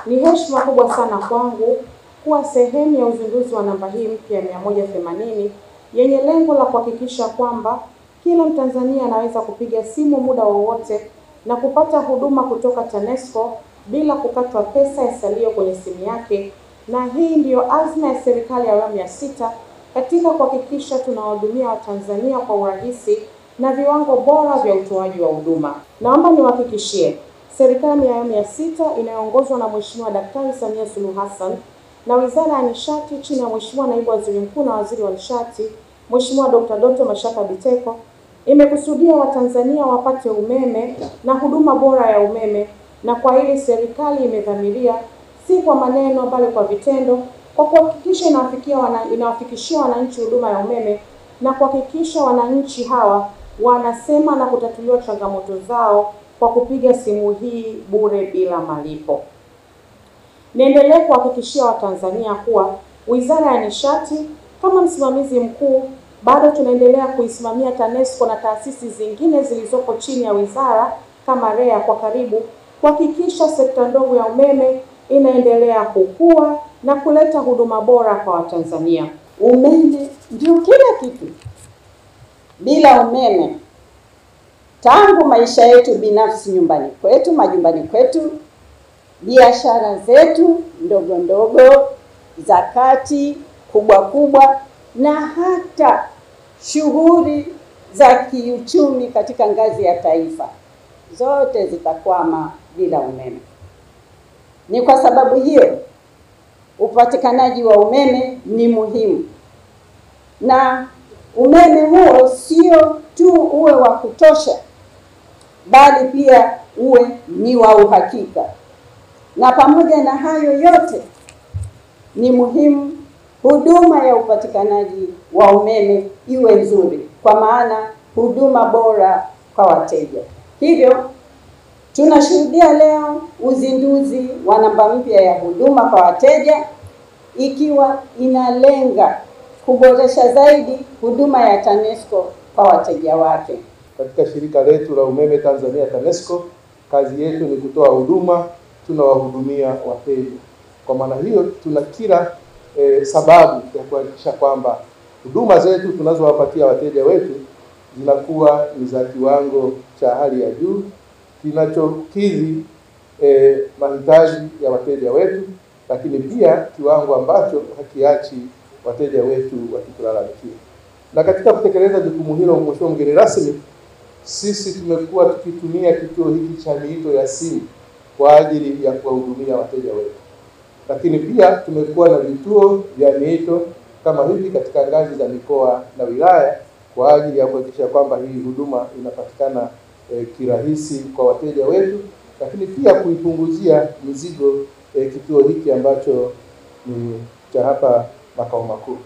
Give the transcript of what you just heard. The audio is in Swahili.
Ni heshima kubwa sana kwangu kuwa sehemu ya uzinduzi wa namba hii mpya 180 yenye lengo la kuhakikisha kwamba kila Mtanzania anaweza kupiga simu muda wowote na kupata huduma kutoka TANESCO bila kukatwa pesa ya salio kwenye simu yake. Na hii ndiyo azma ya serikali ya awamu ya 6 katika kuhakikisha tunawahudumia Watanzania kwa urahisi na viwango bora vya utoaji wa huduma. Naomba niwahakikishie serikali ya awamu ya 6 inayoongozwa na Mheshimiwa Daktari Samia Suluhu Hassan na Wizara ya Nishati chini ya Mheshimiwa Naibu Waziri Mkuu na Waziri wa Nishati Mheshimiwa Dr. Doto Mashaka Biteko imekusudia Watanzania wapate umeme na huduma bora ya umeme, na kwa hili serikali imedhamiria si kwa maneno bali kwa vitendo, kwa kuhakikisha inawafikishia wananchi huduma ya umeme na kuhakikisha wananchi hawa wanasema na kutatuliwa changamoto zao kwa kupiga simu hii bure bila malipo. Niendelee kuhakikishia Watanzania kuwa Wizara ya Nishati kama msimamizi mkuu bado tunaendelea kuisimamia TANESCO na taasisi zingine zilizopo chini ya wizara kama REA kwa karibu kuhakikisha sekta ndogo ya umeme inaendelea kukua na kuleta huduma bora kwa Watanzania. Umeme ndio kila kitu. Bila umeme, tangu maisha yetu binafsi nyumbani kwetu, majumbani kwetu, biashara zetu ndogo ndogo, za kati, kubwa kubwa, na hata shughuli za kiuchumi katika ngazi ya taifa, zote zitakwama bila umeme. Ni kwa sababu hiyo upatikanaji wa umeme ni muhimu, na umeme huo sio tu uwe wa kutosha, bali pia uwe ni wa uhakika. Na pamoja na hayo yote, ni muhimu huduma ya upatikanaji wa umeme iwe nzuri, kwa maana huduma bora kwa wateja. Hivyo tunashuhudia leo uzinduzi wa namba mpya ya huduma kwa wateja, ikiwa inalenga kuboresha zaidi huduma ya TANESCO kwa wateja wake. Katika shirika letu la umeme Tanzania TANESCO, kazi yetu ni kutoa huduma, tunawahudumia wateja. Kwa maana hiyo tuna kila sababu ya kuhakikisha kwamba huduma zetu tunazowapatia wateja wetu zinakuwa ni za kiwango cha hali ya juu kinachokidhi mahitaji ya wateja wetu, lakini pia kiwango ambacho hakiachi wateja wetu wakitulalamikia. Na katika kutekeleza jukumu hilo, Mheshimiwa mgeni rasmi, sisi tumekuwa tukitumia kituo hiki cha miito ya simu kwa ajili ya kuwahudumia wateja wetu, lakini pia tumekuwa na vituo vya miito kama hivi katika ngazi za mikoa na wilaya kwa ajili ya kuhakikisha kwamba hii huduma inapatikana kirahisi kwa wateja wetu, lakini pia kuipunguzia mizigo kituo hiki ambacho ni cha hapa makao makuu.